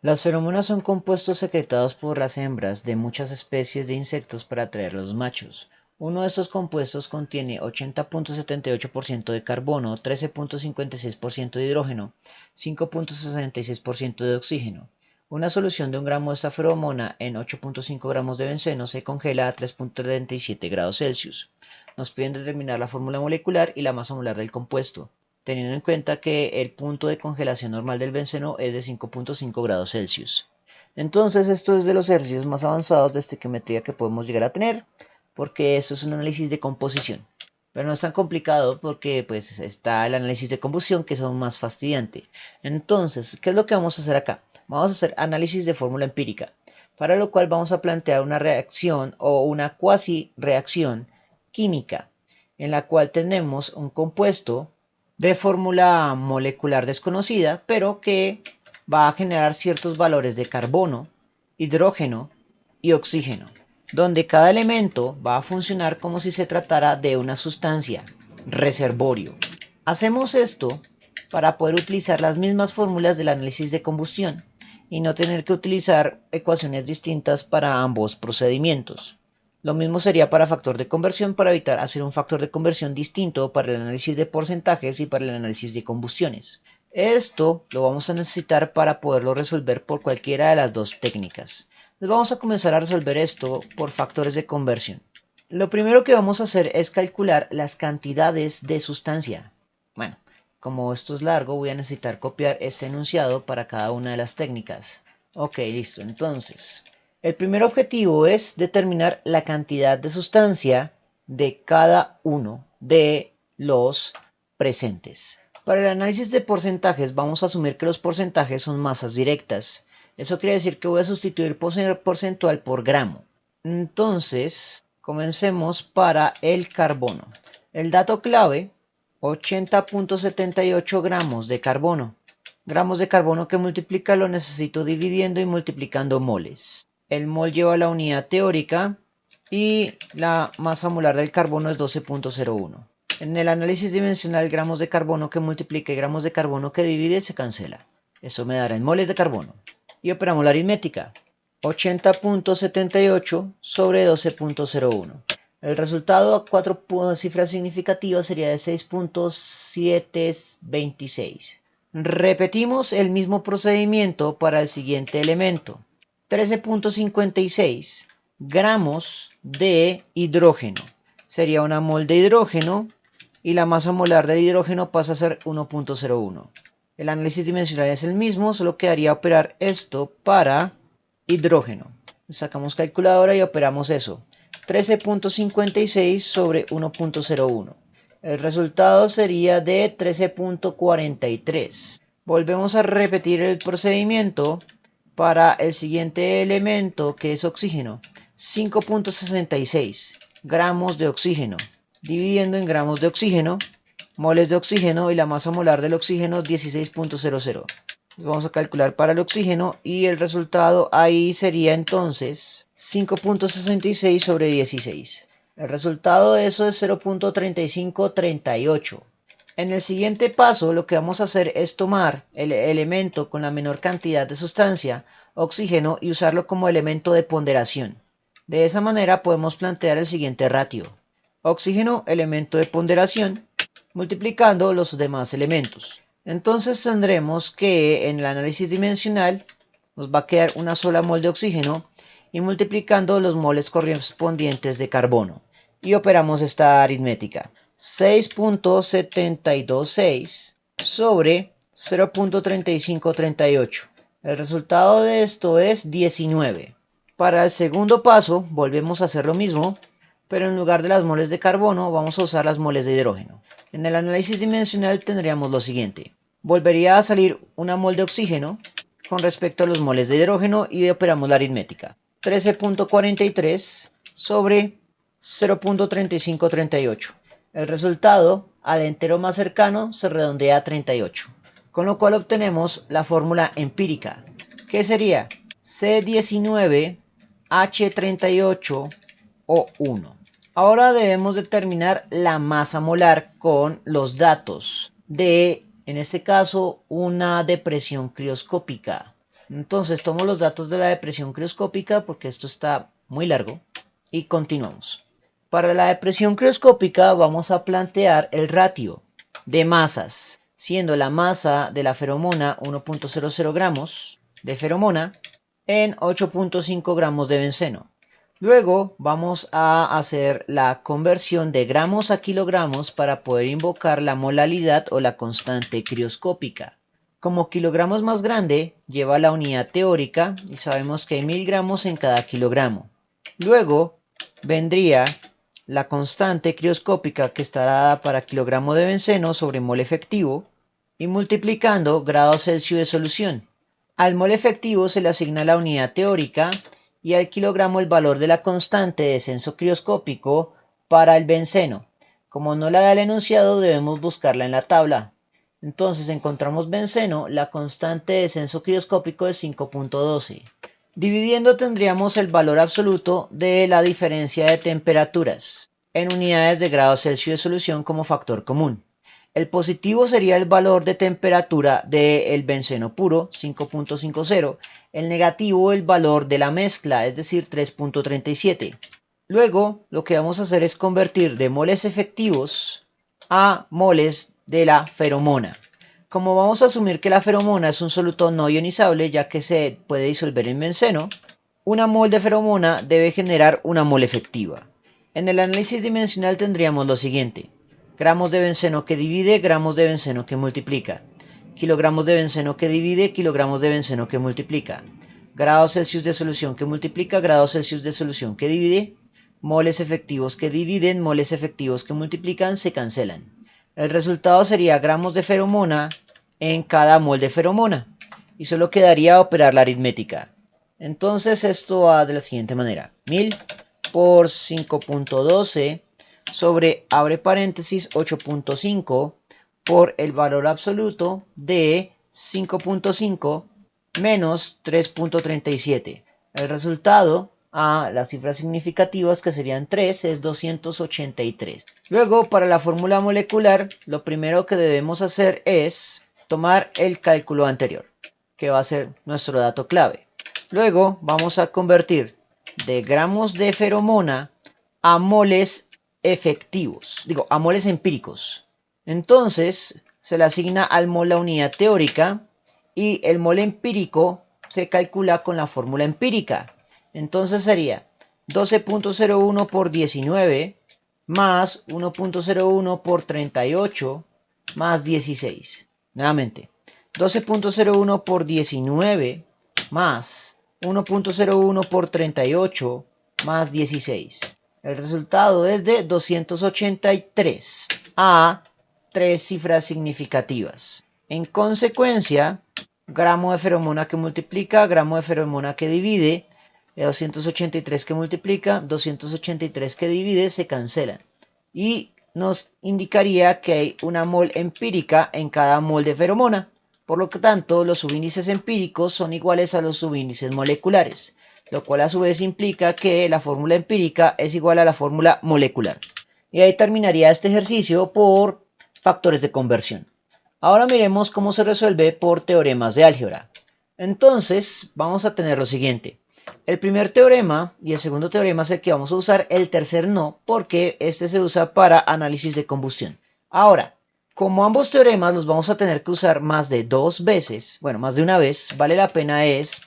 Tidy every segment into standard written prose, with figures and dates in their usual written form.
Las feromonas son compuestos secretados por las hembras de muchas especies de insectos para atraer a los machos. Uno de estos compuestos contiene 80.78% de carbono, 13.56% de hidrógeno, 5.66% de oxígeno. Una solución de 1 gramo de esta feromona en 8.5 gramos de benceno se congela a 3.37 grados Celsius. Nos piden determinar la fórmula molecular y la masa molar del compuesto, teniendo en cuenta que el punto de congelación normal del benceno es de 5.5 grados Celsius. Entonces, esto es de los ejercicios más avanzados de estequiometría que podemos llegar a tener, porque esto es un análisis de composición. Pero no es tan complicado porque pues está el análisis de combustión, que es aún más fastidiante. Entonces, ¿qué es lo que vamos a hacer acá? Vamos a hacer análisis de fórmula empírica, para lo cual vamos a plantear una reacción o una cuasi reacción química, en la cual tenemos un compuesto de fórmula molecular desconocida, pero que va a generar ciertos valores de carbono, hidrógeno y oxígeno, donde cada elemento va a funcionar como si se tratara de una sustancia, reservorio. Hacemos esto para poder utilizar las mismas fórmulas del análisis de combustión y no tener que utilizar ecuaciones distintas para ambos procedimientos. Lo mismo sería para factor de conversión, para evitar hacer un factor de conversión distinto para el análisis de porcentajes y para el análisis de combustiones. Esto lo vamos a necesitar para poderlo resolver por cualquiera de las dos técnicas. Entonces vamos a comenzar a resolver esto por factores de conversión. Lo primero que vamos a hacer es calcular las cantidades de sustancia. Bueno, como esto es largo, voy a necesitar copiar este enunciado para cada una de las técnicas. Ok, listo. Entonces, el primer objetivo es determinar la cantidad de sustancia de cada uno de los presentes. Para el análisis de porcentajes vamos a asumir que los porcentajes son masas directas. Eso quiere decir que voy a sustituir porcentual por gramo. Entonces, comencemos para el carbono. El dato clave, 80.78 gramos de carbono. Gramos de carbono que multiplica lo necesito dividiendo y multiplicando moles. El mol lleva la unidad teórica y la masa molar del carbono es 12.01. En el análisis dimensional, gramos de carbono que multiplica y gramos de carbono que divide se cancela. Eso me dará en moles de carbono. Y operamos la aritmética. 80.78 sobre 12.01. El resultado a cuatro cifras significativas sería de 6.726. Repetimos el mismo procedimiento para el siguiente elemento. 13.56 gramos de hidrógeno. Sería una mol de hidrógeno y la masa molar del hidrógeno pasa a ser 1.01. El análisis dimensional es el mismo, solo quedaría operar esto para hidrógeno. Sacamos calculadora y operamos eso. 13.56 sobre 1.01. El resultado sería de 13.43. Volvemos a repetir el procedimiento para el siguiente elemento, que es oxígeno. 5.66 gramos de oxígeno. Dividiendo en gramos de oxígeno, moles de oxígeno y la masa molar del oxígeno 16.00. Vamos a calcular para el oxígeno y el resultado ahí sería entonces 5.66 sobre 16. El resultado de eso es 0.3538. En el siguiente paso lo que vamos a hacer es tomar el elemento con la menor cantidad de sustancia, oxígeno, y usarlo como elemento de ponderación. De esa manera podemos plantear el siguiente ratio. Oxígeno, elemento de ponderación, multiplicando los demás elementos. Entonces tendremos que en el análisis dimensional nos va a quedar una sola mol de oxígeno y multiplicando los moles correspondientes de carbono. Y operamos esta aritmética. 6.726 sobre 0.3538. El resultado de esto es 19. Para el segundo paso volvemos a hacer lo mismo, pero en lugar de las moles de carbono vamos a usar las moles de hidrógeno. En el análisis dimensional tendríamos lo siguiente. Volvería a salir una mol de oxígeno con respecto a los moles de hidrógeno y operamos la aritmética. 13.43 sobre 0.3538. El resultado al entero más cercano se redondea a 38, con lo cual obtenemos la fórmula empírica, que sería C19H38O1. Ahora debemos determinar la masa molar con los datos de, en este caso, una depresión crioscópica. Entonces tomo los datos de la depresión crioscópica porque esto está muy largo y continuamos. Para la depresión crioscópica vamos a plantear el ratio de masas, siendo la masa de la feromona 1.00 gramos de feromona en 8.5 gramos de benceno. Luego vamos a hacer la conversión de gramos a kilogramos para poder invocar la molalidad o la constante crioscópica. Como kilogramos más grande, lleva la unidad teórica y sabemos que hay 1000 gramos en cada kilogramo. Luego vendría la constante crioscópica que estará dada para kilogramo de benceno sobre mol efectivo y multiplicando grados Celsius de solución. Al mol efectivo se le asigna la unidad teórica y al kilogramo el valor de la constante de descenso crioscópico para el benceno. Como no la da el enunciado, debemos buscarla en la tabla. Entonces encontramos benceno, la constante de descenso crioscópico es 5.12. Dividiendo tendríamos el valor absoluto de la diferencia de temperaturas en unidades de grados Celsius de solución como factor común. El positivo sería el valor de temperatura del benceno puro, 5.50. El negativo el valor de la mezcla, es decir, 3.37. Luego lo que vamos a hacer es convertir de moles efectivos a moles de la feromona. Como vamos a asumir que la feromona es un soluto no ionizable, ya que se puede disolver en benceno, una mol de feromona debe generar una mol efectiva. En el análisis dimensional tendríamos lo siguiente: gramos de benceno que divide, gramos de benceno que multiplica, kilogramos de benceno que divide, kilogramos de benceno que multiplica, grados Celsius de solución que multiplica, grados Celsius de solución que divide, moles efectivos que dividen, moles efectivos que multiplican, se cancelan. El resultado sería gramos de feromona en cada mol de feromona. Y solo quedaría operar la aritmética. Entonces esto va de la siguiente manera: 1000 por 5.12 sobre, abre paréntesis, 8.5 por el valor absoluto de 5.5 menos 3.37. El resultado a las cifras significativas, que serían 3, es 283. Luego, para la fórmula molecular, lo primero que debemos hacer es tomar el cálculo anterior, que va a ser nuestro dato clave. Luego vamos a convertir de gramos de feromona a moles efectivos, a moles empíricos. Entonces se le asigna al mol la unidad teórica y el mol empírico se calcula con la fórmula empírica. Entonces sería 12.01 por 19 más 1.01 por 38 más 16. Nuevamente, 12.01 por 19 más 1.01 por 38 más 16. El resultado es de 283 a tres cifras significativas. En consecuencia, gramo de feromona que multiplica, gramo de feromona que divide, 283 que multiplica, 283 que divide, se cancelan. Y nos indicaría que hay una mol empírica en cada mol de feromona. Por lo tanto, los subíndices empíricos son iguales a los subíndices moleculares, lo cual a su vez implica que la fórmula empírica es igual a la fórmula molecular. Y ahí terminaría este ejercicio por factores de conversión. Ahora miremos cómo se resuelve por teoremas de álgebra. Entonces, vamos a tener lo siguiente: el primer teorema y el segundo teorema es el que vamos a usar, el tercer no, porque este se usa para análisis de combustión. Ahora, como ambos teoremas los vamos a tener que usar más de dos veces, bueno, más de una vez, vale la pena es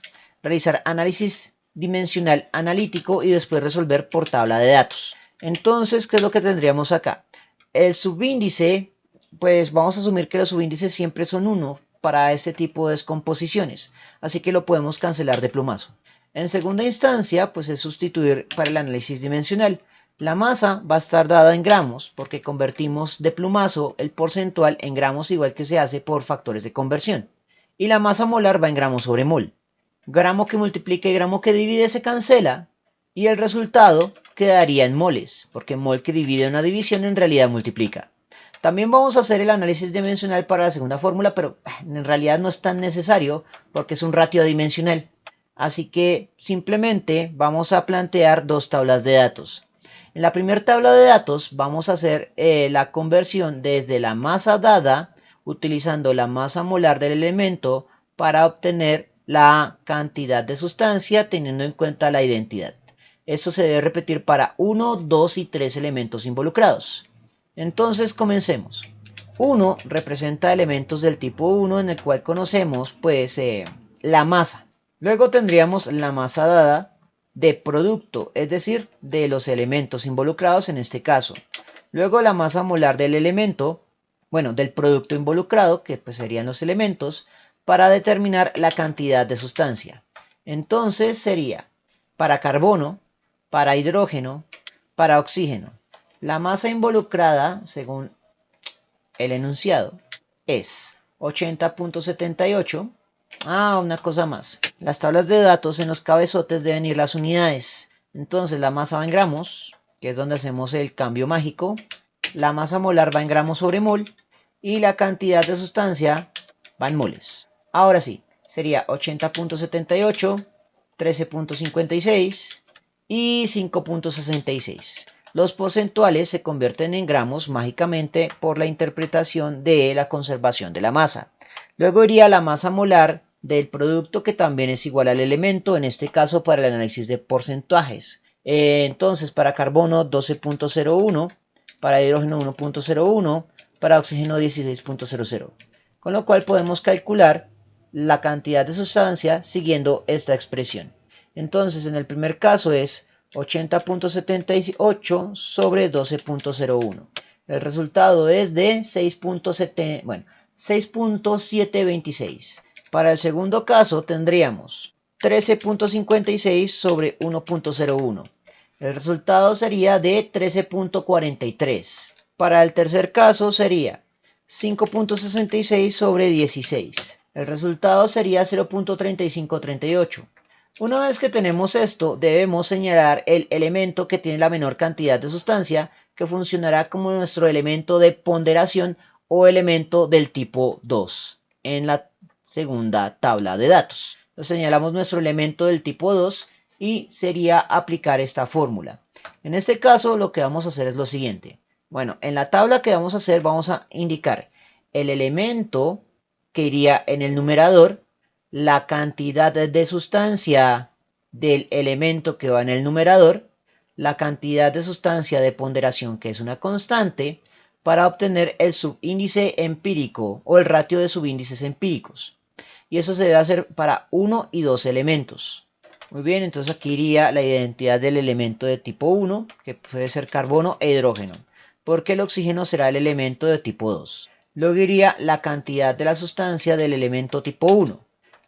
realizar análisis dimensional analítico y después resolver por tabla de datos. Entonces, ¿qué es lo que tendríamos acá? El subíndice, pues vamos a asumir que los subíndices siempre son 1 para este tipo de descomposiciones, así que lo podemos cancelar de plumazo. En segunda instancia, pues es sustituir para el análisis dimensional. La masa va a estar dada en gramos porque convertimos de plumazo el porcentual en gramos, igual que se hace por factores de conversión. Y la masa molar va en gramos sobre mol. Gramo que multiplica y gramo que divide se cancela y el resultado quedaría en moles, porque mol que divide una división en realidad multiplica. También vamos a hacer el análisis dimensional para la segunda fórmula, pero en realidad no es tan necesario porque es un ratio adimensional. Así que simplemente vamos a plantear dos tablas de datos. En la primera tabla de datos vamos a hacer la conversión desde la masa dada, utilizando la masa molar del elemento para obtener la cantidad de sustancia teniendo en cuenta la identidad. Esto se debe repetir para 1, 2 y 3 elementos involucrados. Entonces comencemos. 1 representa elementos del tipo 1 en el cual conocemos pues la masa. Luego tendríamos la masa dada de producto, es decir, de los elementos involucrados en este caso. Luego la masa molar del elemento, bueno, del producto involucrado, que pues serían los elementos, para determinar la cantidad de sustancia. Entonces sería para carbono, para hidrógeno, para oxígeno. La masa involucrada, según el enunciado, es 80.78. Una cosa más. Las tablas de datos en los cabezotes deben ir las unidades. Entonces la masa va en gramos, que es donde hacemos el cambio mágico. La masa molar va en gramos sobre mol. Y la cantidad de sustancia va en moles. Ahora sí, sería 80.78, 13.56 y 5.66. Los porcentuales se convierten en gramos mágicamente por la interpretación de la conservación de la masa. Luego iría la masa molar del producto, que también es igual al elemento, en este caso para el análisis de porcentajes. Entonces para carbono 12.01, para hidrógeno 1.01, para oxígeno 16.00. Con lo cual podemos calcular la cantidad de sustancia siguiendo esta expresión. Entonces en el primer caso es 80.78 sobre 12.01. El resultado es de 6.726. Para el segundo caso tendríamos 13.56 sobre 1.01. El resultado sería de 13.43. Para el tercer caso sería 5.66 sobre 16. El resultado sería 0.3538. Una vez que tenemos esto, debemos señalar el elemento que tiene la menor cantidad de sustancia, que funcionará como nuestro elemento de ponderación o elemento del tipo 2 en la segunda tabla de datos. Entonces señalamos nuestro elemento del tipo 2 y sería aplicar esta fórmula. En este caso lo que vamos a hacer es lo siguiente. Bueno, en la tabla que vamos a hacer vamos a indicar el elemento que iría en el numerador, la cantidad de sustancia del elemento que va en el numerador, la cantidad de sustancia de ponderación, que es una constante, para obtener el subíndice empírico o el ratio de subíndices empíricos. Y eso se debe hacer para 1 y 2 elementos. Muy bien, entonces aquí iría la identidad del elemento de tipo 1, que puede ser carbono e hidrógeno, porque el oxígeno será el elemento de tipo 2. Luego iría la cantidad de la sustancia del elemento tipo 1.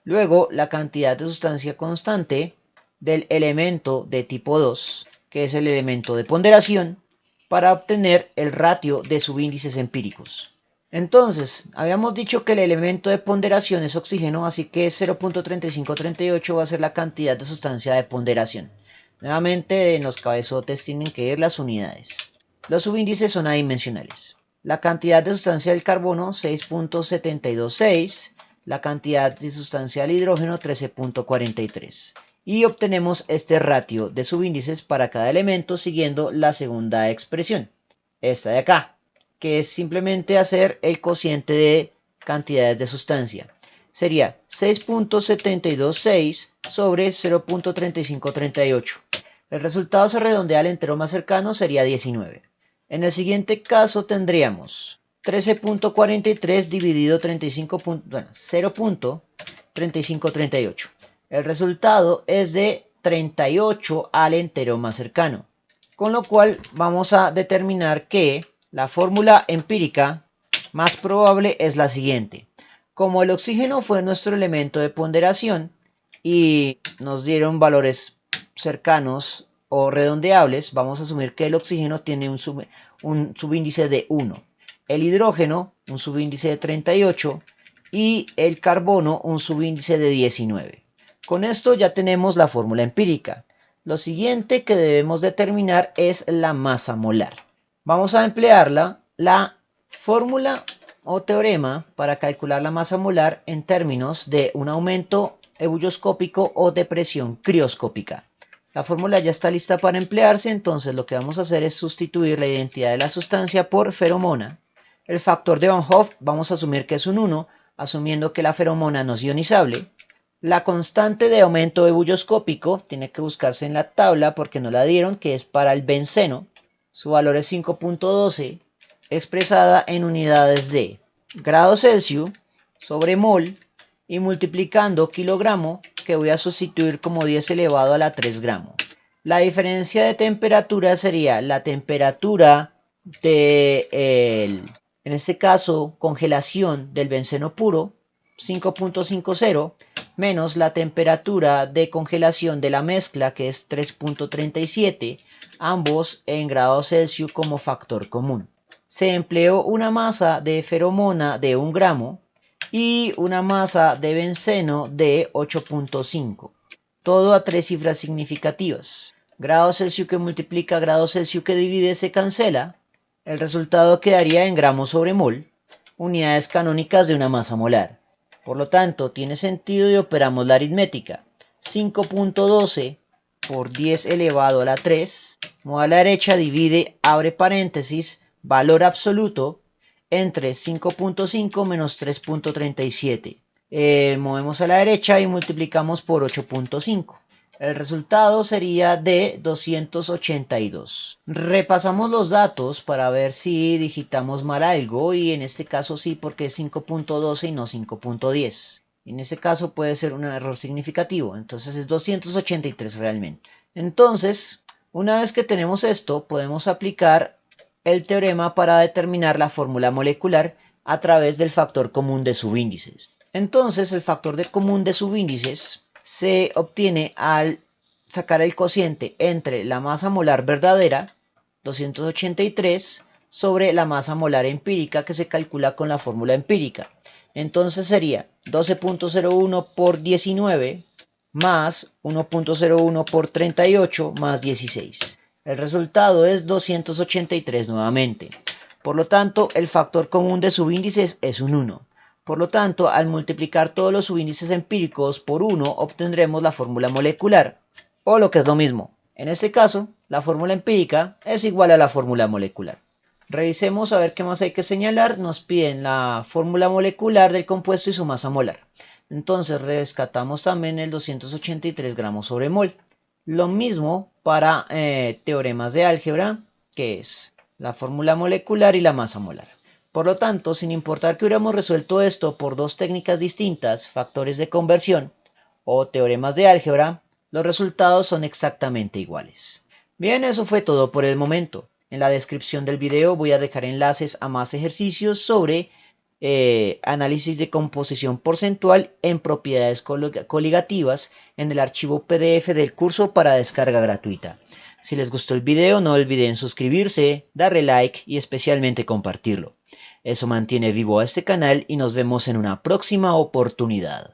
Luego la cantidad de sustancia constante del elemento de tipo 2, que es el elemento de ponderación, para obtener el ratio de subíndices empíricos. Entonces, habíamos dicho que el elemento de ponderación es oxígeno, así que 0.3538 va a ser la cantidad de sustancia de ponderación. Nuevamente en los cabezotes tienen que ir las unidades. Los subíndices son adimensionales. La cantidad de sustancia del carbono 6.726, la cantidad de sustancia del hidrógeno 13.43. Y obtenemos este ratio de subíndices para cada elemento siguiendo la segunda expresión, esta de acá, que es simplemente hacer el cociente de cantidades de sustancia. Sería 6.726 sobre 0.3538. El resultado se redondea al entero más cercano, sería 19. En el siguiente caso tendríamos 13.43 dividido 0.3538. El resultado es de 38 al entero más cercano. Con lo cual vamos a determinar que la fórmula empírica más probable es la siguiente. Como el oxígeno fue nuestro elemento de ponderación y nos dieron valores cercanos o redondeables, vamos a asumir que el oxígeno tiene un subíndice de 1, el hidrógeno un subíndice de 38 y el carbono un subíndice de 19. Con esto ya tenemos la fórmula empírica. Lo siguiente que debemos determinar es la masa molar. Vamos a emplear la fórmula o teorema para calcular la masa molar en términos de un aumento ebulloscópico o de presión crioscópica. La fórmula ya está lista para emplearse, entonces lo que vamos a hacer es sustituir la identidad de la sustancia por feromona. El factor de Van Hoff vamos a asumir que es un 1, asumiendo que la feromona no es ionizable. La constante de aumento ebullioscópico tiene que buscarse en la tabla porque no la dieron, que es para el benceno. Su valor es 5.12, expresada en unidades de grados Celsius sobre mol y multiplicando kilogramo, que voy a sustituir como 10 elevado a la 3 gramos. La diferencia de temperatura sería la temperatura en este caso, congelación del benceno puro, 5.50, menos la temperatura de congelación de la mezcla, que es 3.37, ambos en grados Celsius como factor común. Se empleó una masa de feromona de 1 gramo y una masa de benceno de 8.5. Todo a 3 cifras significativas. Grado Celsius que multiplica grado Celsius que divide se cancela. El resultado quedaría en gramos sobre mol, unidades canónicas de una masa molar. Por lo tanto, tiene sentido y operamos la aritmética. 5.12 por 10 elevado a la 3, a la derecha divide, abre paréntesis, valor absoluto, entre 5.5 menos 3.37. Movemos a la derecha y multiplicamos por 8.5. El resultado sería de 282. Repasamos los datos para ver si digitamos mal algo y en este caso sí, porque es 5.12 y no 5.10. En este caso puede ser un error significativo, entonces es 283 realmente. Entonces, una vez que tenemos esto, podemos aplicar el teorema para determinar la fórmula molecular a través del factor común de subíndices. Entonces, el factor común de subíndices se obtiene al sacar el cociente entre la masa molar verdadera, 283, sobre la masa molar empírica, que se calcula con la fórmula empírica. Entonces sería 12.01 por 19 más 1.01 por 38 más 16. El resultado es 283 nuevamente. Por lo tanto, el factor común de subíndices es un 1. Por lo tanto, al multiplicar todos los subíndices empíricos por 1, obtendremos la fórmula molecular. O lo que es lo mismo, en este caso, la fórmula empírica es igual a la fórmula molecular. Revisemos a ver qué más hay que señalar. Nos piden la fórmula molecular del compuesto y su masa molar. Entonces rescatamos también el 283 gramos sobre mol. Lo mismo para teoremas de álgebra, que es la fórmula molecular y la masa molar. Por lo tanto, sin importar que hubiéramos resuelto esto por dos técnicas distintas, factores de conversión o teoremas de álgebra, los resultados son exactamente iguales. Bien, eso fue todo por el momento. En la descripción del video voy a dejar enlaces a más ejercicios sobre análisis de composición porcentual en propiedades coligativas en el archivo PDF del curso para descarga gratuita. Si les gustó el video, no olviden suscribirse, darle like y especialmente compartirlo. Eso mantiene vivo a este canal y nos vemos en una próxima oportunidad.